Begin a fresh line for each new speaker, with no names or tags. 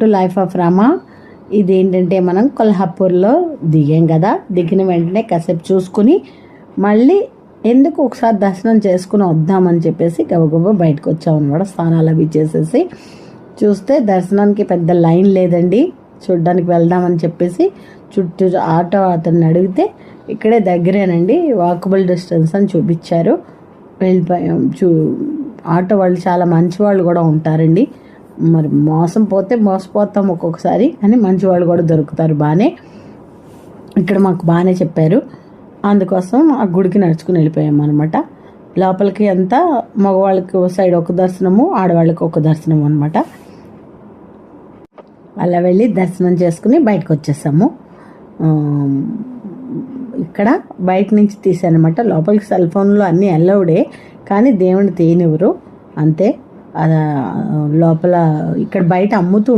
To life of Rama. ఇదేంటంటే మనం కొల్హాపూర్లో దిగాం కదా, దిగిన వెంటనే కాసేపు చూసుకుని మళ్ళీ ఎందుకు ఒకసారి దర్శనం చేసుకుని వద్దామని చెప్పేసి గబగబా బయటకు వచ్చామన్నమాట. స్నానాలు అవి చేసేసి చూస్తే దర్శనానికి పెద్ద లైన్ లేదండి. చూడ్డానికి వెళ్దామని చెప్పేసి చుట్టూ ఆటో అతన్ని అడిగితే ఇక్కడే దగ్గరేనండి, వాకబుల్ డిస్టెన్స్ అని చూపించారు. వెళ్ళిపోయాం. ఆటో వాళ్ళు చాలా మంచి వాళ్ళు కూడా ఉంటారండి. మరి మోసపోతాం ఒక్కొక్కసారి, కానీ మంచి వాళ్ళు కూడా దొరుకుతారు బాగానే. ఇక్కడ మాకు బాగానే చెప్పారు. అందుకోసం ఆ గుడికి నడుచుకుని వెళ్ళిపోయాము అనమాట. లోపలికి అంతా మగవాళ్ళకి ఒక సైడ్ ఒక దర్శనము, ఆడవాళ్ళకి ఒక దర్శనం అనమాట. అలా వెళ్ళి దర్శనం చేసుకుని బయటకు వచ్చేసాము. ఇక్కడ బయట నుంచి తీసానమాట. లోపలికి సెల్ ఫోన్లో అన్నీ అలౌడే, కానీ దేవుని తీయనివ్వరు అంతే. లోపల ఇక్కడ బయట అమ్ముతూ